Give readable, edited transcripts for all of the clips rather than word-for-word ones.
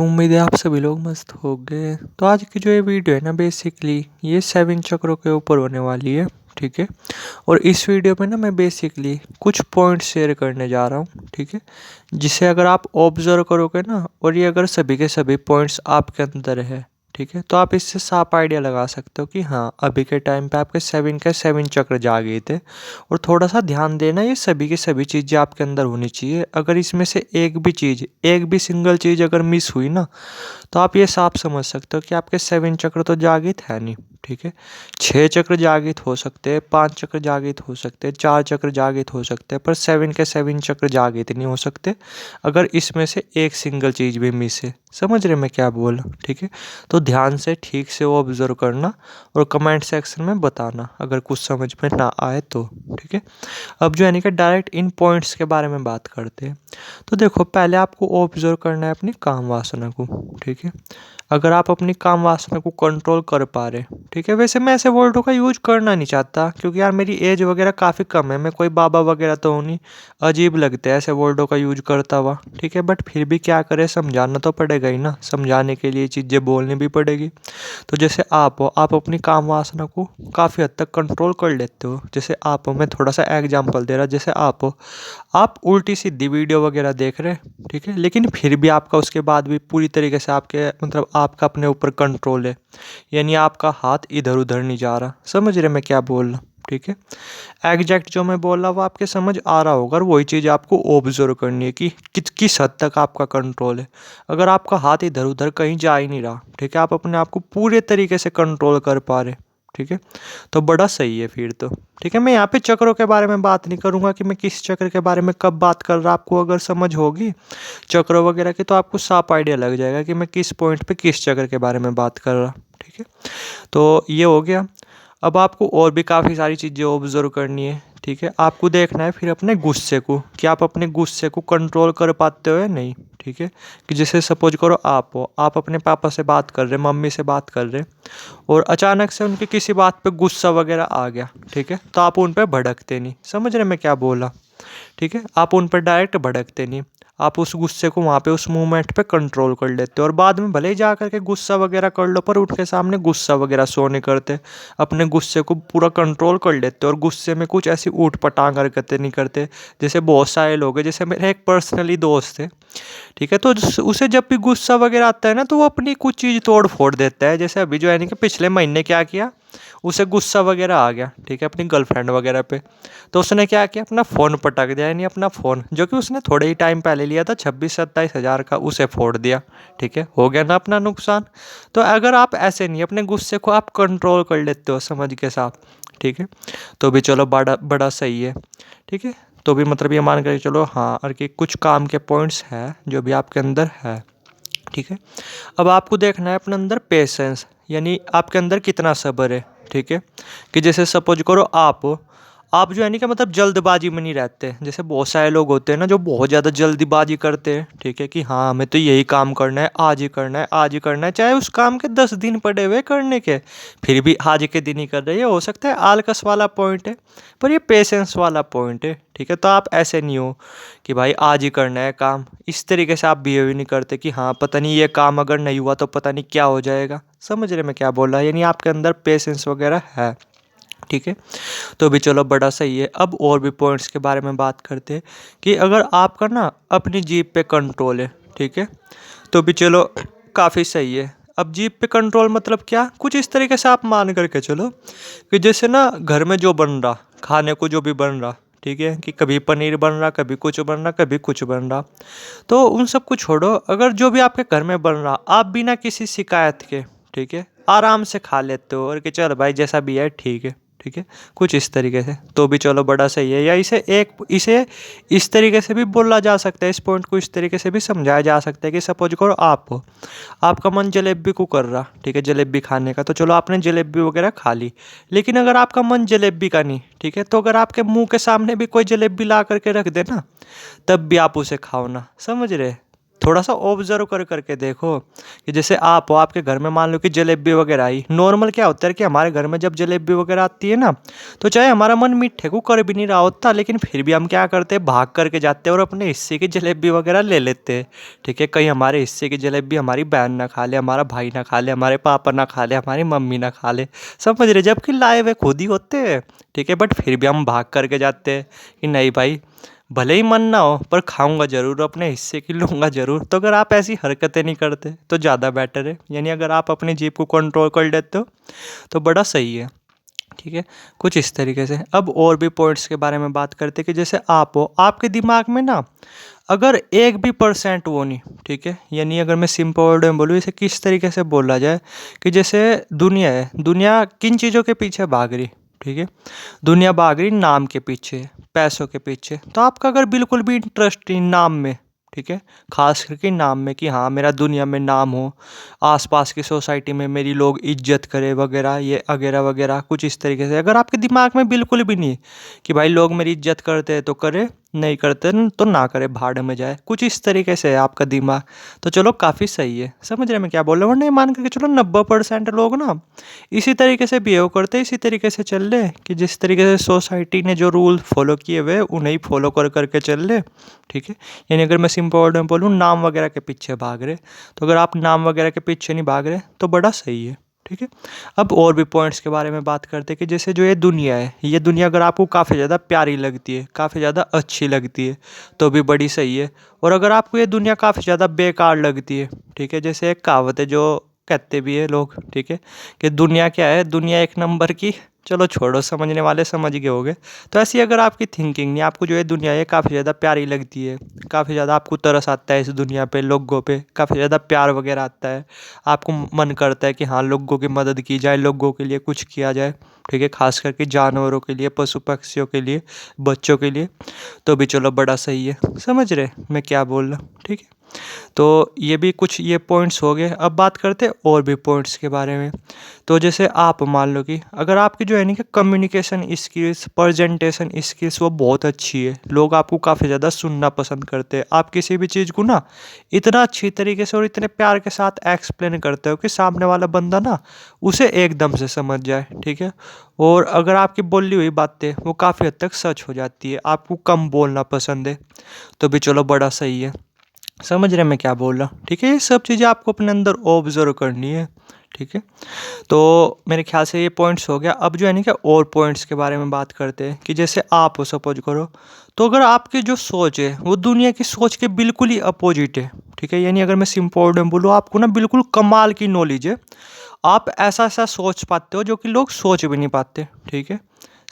उम्मीद है आप सभी लोग मस्त हो गए। तो आज की जो ये वीडियो है ना, बेसिकली ये 7 चक्रों के ऊपर होने वाली है। ठीक है। और इस वीडियो में ना मैं बेसिकली कुछ पॉइंट शेयर करने जा रहा हूँ। ठीक है। जिसे अगर आप ऑब्जर्व करोगे ना, और ये अगर सभी के सभी पॉइंट्स आपके अंदर है, ठीक है, तो आप इससे साफ आइडिया लगा सकते हो कि हाँ, अभी के टाइम पे आपके 7 के 7 चक्र जागे थे। और थोड़ा सा ध्यान देना, ये सभी की सभी चीज़ें आपके अंदर होनी चाहिए। अगर इसमें से एक भी सिंगल चीज़ अगर मिस हुई ना, तो आप ये साफ समझ सकते हो कि आपके 7 चक्र तो जागृत है नहीं। ठीक है। 6 चक्र जागृत हो सकते हैं, 5 चक्र जागृत हो सकते हैं, 4 चक्र जागृत हो सकते हैं, पर 7 के 7 चक्र जागृत नहीं हो सकते अगर इसमें से एक सिंगल चीज़ भी मिस है। समझ रहे मैं क्या बोल रहा हूँ? ठीक है। तो ध्यान से ठीक से वो ऑब्जर्व करना और कमेंट सेक्शन में बताना अगर कुछ समझ में ना आए तो। ठीक है। अब जो यानी कि डायरेक्ट इन पॉइंट्स के बारे में बात करते हैं। तो देखो, पहले आपको ऑब्जर्व करना है अपनी काम वासना को। ठीक है। अगर आप अपनी काम वासना को कंट्रोल कर पा रहे, ठीक है। वैसे मैं ऐसे वर्डों का यूज करना नहीं चाहता, क्योंकि यार मेरी एज वगैरह काफ़ी कम है, मैं कोई बाबा वगैरह तो हूँ नहीं। अजीब लगता है ऐसे वर्डों का यूज करता हुआ। ठीक है। बट फिर भी क्या करें, समझाना तो पड़ेगा ही ना, समझाने के लिए चीज़ें बोलनी भी पड़ेगी। तो जैसे आप हो, आप अपनी काम वासना को काफ़ी हद तक कंट्रोल कर लेते हो। जैसे आप हो, मैं थोड़ा सा एग्जांपल दे रहा, जैसे आप हो, आप उल्टी सीधी वीडियो वगैरह देख रहे हैं, ठीक है, लेकिन फिर भी आपका उसके बाद भी पूरी तरीके से आपके मतलब आपका अपने ऊपर कंट्रोल है। यानी आपका हाथ इधर उधर नहीं जा रहा। समझ रहे मैं क्या बोल रहा हूँ? ठीक है। एग्जैक्ट जो मैं बोल रहा हूँ वो आपके समझ आ रहा होगा, और वही चीज़ आपको ऑब्जर्व करनी है कि किस हद तक आपका कंट्रोल है। अगर आपका हाथ इधर उधर कहीं जा ही नहीं रहा, ठीक है, आप अपने आप को पूरे तरीके से कंट्रोल कर पा रहे, ठीक है, तो बड़ा सही है फिर तो। ठीक है। मैं यहाँ पे चक्रों के बारे में बात नहीं करूँगा कि मैं किस चक्र के बारे में कब बात कर रहा, आपको अगर समझ होगी चक्र वगैरह की तो आपको साफ आइडिया लग जाएगा कि मैं किस पॉइंट पे किस चक्र के बारे में बात कर रहा। ठीक है। तो ये हो गया। अब आपको और भी काफ़ी सारी चीज़ें ऑब्जर्व करनी है। ठीक है। आपको देखना है फिर अपने गुस्से को, कि आप अपने गुस्से को कंट्रोल कर पाते हो या नहीं। ठीक है। कि जैसे सपोज करो आप हो, आप अपने पापा से बात कर रहे, मम्मी से बात कर रहे, और अचानक से उनकी किसी बात पे गुस्सा वगैरह आ गया। ठीक है। तो आप उन पे भड़कते नहीं। समझ रहे मैं क्या बोला? ठीक है। आप उन पर डायरेक्ट भड़कते नहीं, आप उस गुस्से को वहाँ पे उस मूवमेंट पे कंट्रोल कर लेते हो, और बाद में भले ही जा करके गुस्सा वगैरह कर लो, पर उनके सामने गुस्सा वगैरह शो नहीं करते। अपने गुस्से को पूरा कंट्रोल कर लेते हो, और गुस्से में कुछ ऐसी ऊट पटांग हरकतें नहीं करते। जैसे बहुत सारे लोग हैं, जैसे मेरे एक पर्सनली दोस्त है, ठीक है, तो उसे जब भी गुस्सा वगैरह आता है ना, तो वो अपनी कुछ चीज़ तोड़ फोड़ देता है। जैसे अभी जो है ना कि पिछले महीने क्या किया, उसे गुस्सा वगैरह आ गया, ठीक है, अपनी गर्लफ्रेंड वगैरह पे। तो उसने क्या किया, अपना फ़ोन पटक दिया, यानी अपना फ़ोन जो कि उसने थोड़े ही टाइम पहले लिया था 26-27 हज़ार का, उसे फोड़ दिया। ठीक है। हो गया ना अपना नुकसान। तो अगर आप ऐसे नहीं, अपने गुस्से को आप कंट्रोल कर लेते हो समझ के साथ, ठीक है, तो भी चलो बड़ा बड़ा सही है। ठीक है। तो भी मतलब ये मान कर चलो हाँ, और कि कुछ काम के पॉइंट्स हैं जो भी आपके अंदर है। ठीक है। अब आपको देखना है अपने अंदर पेशेंस, यानी आपके अंदर कितना सब्र है। ठीक है। कि जैसे सपोज करो आप हो, आप जो है नहीं कि मतलब जल्दबाजी में नहीं रहते। जैसे बहुत सारे लोग होते हैं ना जो बहुत ज़्यादा जल्दीबाजी करते हैं। ठीक है। कि हाँ, हमें तो यही काम करना है, आज ही करना है, आज ही करना है, चाहे उस काम के 10 दिन पड़े हुए करने के, फिर भी आज के दिन ही कर रहे हैं। ये हो सकता है आलकस वाला पॉइंट है, पर ये पेशेंस वाला पॉइंट है। ठीक है। तो आप ऐसे नहीं हो कि भाई आज ही करना है काम, इस तरीके से आप बिहेव नहीं करते कि हाँ पता नहीं ये काम अगर नहीं हुआ तो पता नहीं क्या हो जाएगा। समझ रहे मैं क्या बोल रहा, यानी आपके अंदर पेशेंस वगैरह है। ठीक है। तो भी चलो बड़ा सही है। अब और भी पॉइंट्स के बारे में बात करते हैं कि अगर आपका ना अपनी जीप पे कंट्रोल है, ठीक है, तो भी चलो काफ़ी सही है। अब जीप पे कंट्रोल मतलब क्या, कुछ इस तरीके से आप मान करके चलो कि जैसे ना घर में जो बन रहा, खाने को जो भी बन रहा, ठीक है, कि कभी पनीर बन रहा, कभी कुछ बन रहा, कभी कुछ बन रहा, तो उन सब को छोड़ो, अगर जो भी आपके घर में बन रहा आप बिना किसी शिकायत के, ठीक है, आराम से खा लेते हो, और कि चल भाई जैसा भी है ठीक है। ठीक है। कुछ इस तरीके से, तो भी चलो बड़ा सही है। या इसे इस तरीके से भी बोला जा सकता है, इस पॉइंट को इस तरीके से भी समझाया जा सकता है कि सपोज करो आप हो, आपका मन जलेबी को कर रहा, ठीक है, जलेबी खाने का, तो चलो आपने जलेबी वगैरह खा ली। लेकिन अगर आपका मन जलेबी का नहीं, ठीक है, तो अगर आपके मुंह के सामने भी कोई जलेबी ला करके रख दे ना, तब भी आप उसे खाओ ना। समझ रहे? थोड़ा सा ऑब्जर्व कर करके देखो कि जैसे आप हो, आपके घर में मान लो कि जलेबी वगैरह आई। नॉर्मल क्या होता है कि हमारे घर में जब जलेबी वगैरह आती है ना, तो चाहे हमारा मन मीठे को कर भी नहीं रहा होता, लेकिन फिर भी हम क्या करते हैं, भाग करके जाते हैं और अपने हिस्से की जलेबी वगैरह ले लेते हैं। ठीक है, कहीं हमारे हिस्से की जलेबी हमारी बहन ना खा ले, हमारा भाई ना खा ले, हमारे पापा ना खा ले, हमारी मम्मी ना खा ले, समझ रहे, जबकि लाए हुए खुद ही होते हैं। ठीक है, बट फिर भी हम भाग करके जाते हैं कि नहीं भाई, भले ही मन ना हो पर खाऊंगा ज़रूर, अपने हिस्से की लूँगा ज़रूर। तो अगर आप ऐसी हरकतें नहीं करते तो ज़्यादा बेटर है, यानी अगर आप अपनी जीभ को कंट्रोल कर लेते हो तो बड़ा सही है। ठीक है, कुछ इस तरीके से। अब और भी पॉइंट्स के बारे में बात करते कि जैसे आप हो, आपके दिमाग में ना अगर 1% भी वो नहीं, ठीक है, यानी अगर मैं सिंपल वर्ड में बोलूँ, इसे किस तरीके से बोला जाए कि जैसे दुनिया है, दुनिया किन चीज़ों के पीछे भाग रही, ठीक है, दुनिया भाग रही नाम के पीछे, पैसों के पीछे। तो आपका अगर बिल्कुल भी इंटरेस्ट नहीं नाम में, ठीक है, खास करके नाम में कि हाँ मेरा दुनिया में नाम हो, आसपास की सोसाइटी में मेरी लोग इज्जत करे वगैरह, ये वगैरह वगैरह, कुछ इस तरीके से अगर आपके दिमाग में बिल्कुल भी नहीं कि भाई लोग मेरी इज्जत करते हैं तो करे, नहीं करते तो ना करे, भाड़ में जाए, कुछ इस तरीके से है आपका दिमाग, तो चलो काफ़ी सही है। समझ रहे मैं क्या बोल रहा हूँ? नहीं मान करके चलो 90% लोग ना इसी तरीके से बिहेव करते, इसी तरीके से चल रहे कि जिस तरीके से सोसाइटी ने जो रूल फॉलो किए हुए उन्हें ही फॉलो कर करके चल रहे। ठीक है, यानी अगर मैं सिंपल वर्ड में बोलूँ, नाम वगैरह के पीछे भाग रहे, तो अगर आप नाम वगैरह के पीछे नहीं भाग रहे तो बड़ा सही है। ठीक है, अब और भी पॉइंट्स के बारे में बात करते हैं कि जैसे जो ये दुनिया है, ये दुनिया अगर आपको काफ़ी ज़्यादा प्यारी लगती है, काफ़ी ज़्यादा अच्छी लगती है तो भी बड़ी सही है। और अगर आपको ये दुनिया काफ़ी ज़्यादा बेकार लगती है, ठीक है, जैसे एक कहावत है जो कहते भी है लोग, ठीक है, कि दुनिया क्या है, दुनिया एक नंबर की, चलो छोड़ो, समझने वाले समझ गए होंगे। तो ऐसी अगर आपकी थिंकिंग नहीं, आपको जो है दुनिया ये काफ़ी ज़्यादा प्यारी लगती है, काफ़ी ज़्यादा आपको तरस आता है इस दुनिया पे, लोगों पे काफ़ी ज़्यादा प्यार वगैरह आता है, आपको मन करता है कि हाँ लोगों की मदद की जाए, लोगों के लिए कुछ किया जाए, ठीक है, खास करके जानवरों के लिए, पशु पक्षियों के लिए, बच्चों के लिए, तो भी चलो बड़ा सही है। समझ रहे मैं क्या बोल रहा हूँ? ठीक है, तो ये भी कुछ ये पॉइंट्स हो गए। अब बात करते हैं और भी पॉइंट्स के बारे में। तो जैसे आप मान लो कि अगर आपकी जो है ना कि कम्युनिकेशन स्किल्स, प्रेजेंटेशन स्किल्स वो बहुत अच्छी है, लोग आपको काफ़ी ज़्यादा सुनना पसंद करते हैं, आप किसी भी चीज़ को ना इतना अच्छी तरीके से और इतने प्यार के साथ एक्सप्लेन करते हो कि सामने वाला बंदा ना उसे एकदम से समझ जाए। ठीक है, और अगर आपकी बोली हुई बातें वो काफ़ी हद तक सच हो जाती है, आपको कम बोलना पसंद है, तो भी चलो बड़ा सही है। समझ रहे मैं क्या बोल रहा हूँ? ठीक है, ये सब चीज़ें आपको अपने अंदर ऑब्जर्व करनी है। ठीक है, तो मेरे ख्याल से ये पॉइंट्स हो गया। अब जो है ना कि और पॉइंट्स के बारे में बात करते हैं कि जैसे आप हो, सपोज करो, तो अगर आपकी जो सोच है वो दुनिया की सोच के बिल्कुल ही अपोजिट है, ठीक है, यानी अगर मैं सिंपल वर्ड में बोलूँ, आपको ना बिल्कुल कमाल की नॉलेज है, आप ऐसा ऐसा सोच पाते हो जो कि लोग सोच भी नहीं पाते। ठीक है,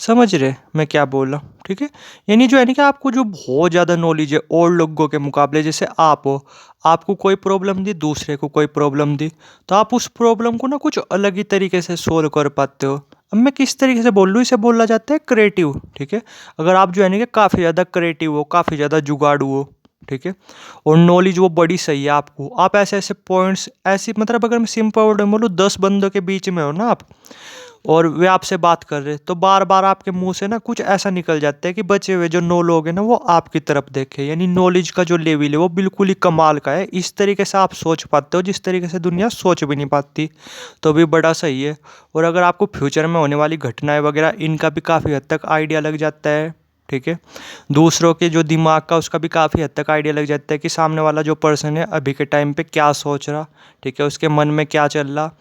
समझ रहे मैं क्या बोल रहा हूँ? ठीक है, यानी जो है ना कि आपको जो बहुत ज़्यादा नॉलेज है और लोगों के मुकाबले, जैसे आप हो, आपको कोई प्रॉब्लम दी, दूसरे को कोई प्रॉब्लम दी, तो आप उस प्रॉब्लम को ना कुछ अलग ही तरीके से सोल्व कर पाते हो। अब मैं किस तरीके से बोल लूँ, इसे बोला जाता है क्रिएटिव। ठीक है, अगर आप जो है ना कि काफ़ी ज़्यादा क्रिएटिव हो, काफ़ी ज़्यादा जुगाड़ू हो, ठीक है, और नॉलेज वो बड़ी सही है आपको, आप ऐसे ऐसे पॉइंट्स, ऐसी मतलब अगर मैं सिंपल वर्ड में बोलूँ, 10 बंदों के बीच में हो ना आप, और वे आपसे बात कर रहे, तो बार बार आपके मुंह से ना कुछ ऐसा निकल जाता है कि बचे हुए जो 9 लोग हैं ना वो आपकी तरफ देखे, यानी नॉलेज का जो लेवल है वो बिल्कुल ही कमाल का है। इस तरीके से आप सोच पाते हो जिस तरीके से दुनिया सोच भी नहीं पाती, तो भी बड़ा सही है। और अगर आपको फ्यूचर में होने वाली घटनाएं वगैरह इनका भी काफ़ी हद तक आइडिया लग जाता है, ठीक है, दूसरों के जो दिमाग का उसका भी काफ़ी हद तक आइडिया लग जाता है कि सामने वाला जो पर्सन है अभी के टाइम पे क्या सोच रहा, ठीक है, उसके मन में क्या चल रहा,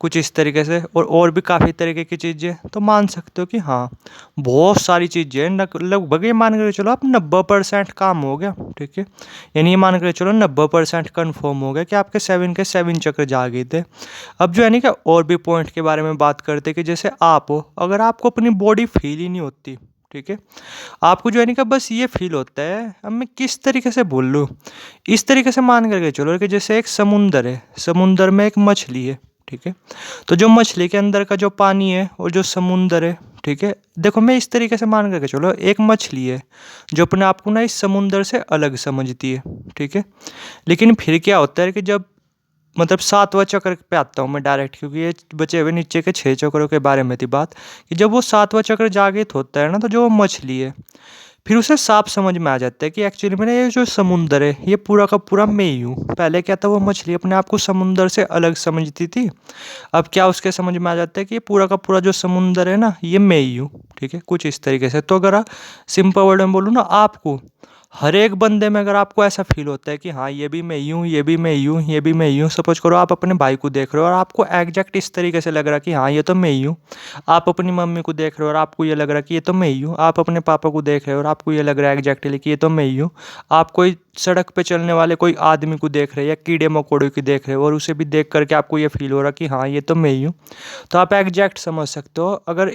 कुछ इस तरीके से। और भी काफ़ी तरीके की चीज़ें, तो मान सकते हो कि हाँ बहुत सारी चीज़ें हैं, लगभग ये मान कर चलो आप 90% काम हो गया। ठीक है, यानी ये मान कर चलो 90% कन्फर्म हो गया कि आपके 7 के 7 चक्र जा गए थे। अब जो है ना कि और भी पॉइंट के बारे में बात करते कि जैसे आप हो, अगर आपको अपनी बॉडी फील ही नहीं होती, ठीक है, आपको जो है ना कि बस ये फील होता है, अब मैं किस तरीके से बोल लूँ, इस तरीके से मान करके चलो कि जैसे एक समुंदर है, समुंदर में एक मछली है, ठीक है, तो जो मछली के अंदर का जो पानी है और जो समुंदर है, ठीक है, देखो मैं इस तरीके से मान करके चलो, एक मछली है जो अपने आप को ना इस समुंदर से अलग समझती है, ठीक है, लेकिन फिर क्या होता है कि जब मतलब 7वां चक्र पे आता हूँ मैं डायरेक्ट, क्योंकि ये बचे हुए नीचे के 6 चक्रों के बारे में थी बात, कि जब वो 7वां चक्र जागृत होता है ना, तो जो वो मछली है फिर उसे साफ समझ में आ जाता है कि एक्चुअली में ना ये जो समुंदर है ये पूरा का पूरा मैं ही हूँ। पहले क्या था, वो मछली अपने आप को समुंदर से अलग समझती थी। अब क्या उसके समझ में आ जाता है कि ये पूरा का पूरा जो समुंदर है ना ये मैं ही हूँ। ठीक है, कुछ इस तरीके से। तो अगर सिंपल वर्ड में बोलूँ ना, आपको हर एक बंदे में अगर आपको ऐसा फील होता है कि हाँ ये भी मैं ही हूँ, ये भी मैं ही हूँ, ये भी मैं ही हूँ। सपोज करो आप अपने भाई को देख रहे हो और आपको एग्जैक्ट इस तरीके से लग रहा है कि हाँ ये तो मैं ही हूँ। आप अपनी मम्मी को देख रहे हो और आपको ये लग रहा है कि ये तो मैं ही हूँ। आप अपने पापा को देख रहे हो और आपको ये लग रहा है एग्जैक्टली कि ये तो मैं ही हूँ। आप कोई सड़क पे चलने वाले कोई आदमी को देख रहे हैं या कीड़े मकोड़े को देख रहे हो और उसे भी देख करके आपको ये फील हो रहा है कि हाँ ये तो मैं ही हूँ। तो आप एग्जैक्ट समझ सकते हो। अगर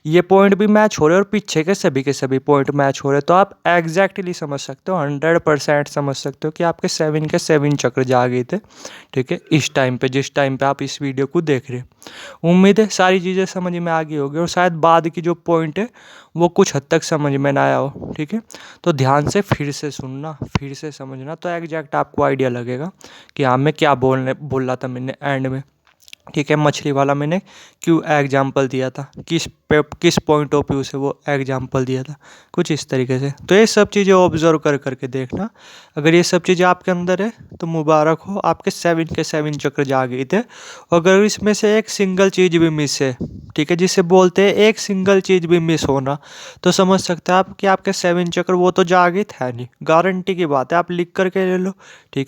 ये पॉइंट भी मैच हो रहे और पीछे के सभी पॉइंट मैच हो रहे तो आप एग्जैक्टली समझ सकते हो, 100% समझ सकते हो कि आपके 7 के 7 चक्र जा गए थे। ठीक है, इस टाइम पे, जिस टाइम पे आप इस वीडियो को देख रहे हो। उम्मीद है सारी चीज़ें समझ में आ गई होगी और शायद बाद की जो पॉइंट है वो कुछ हद तक समझ में ना आया हो। ठीक है, तो ध्यान से फिर से सुनना, फिर से समझना, तो एग्जैक्ट आपको आइडिया लगेगा कि हाँ मैं क्या बोल रहा था मैंने एंड में। ठीक है, मछली वाला मैंने क्यों एग्जाम्पल दिया था, किस पॉइंट ऑफ व्यू से वो एग्जाम्पल दिया था, कुछ इस तरीके से। तो ये सब चीज़ें ऑब्जर्व कर करके देखना। अगर ये सब चीज़ें आपके अंदर है तो मुबारक हो, आपके 7 के 7 चक्र जा गए थे। अगर इसमें से एक सिंगल चीज़ भी मिस है, ठीक है, जिसे बोलते हैं एक सिंगल चीज़ भी मिस होना, तो समझ सकते हैं आप कि आपके 7 चक्र वो तो जागे थे नहीं। गारंटी की बात है, आप लिख करके ले लो। ठीक है।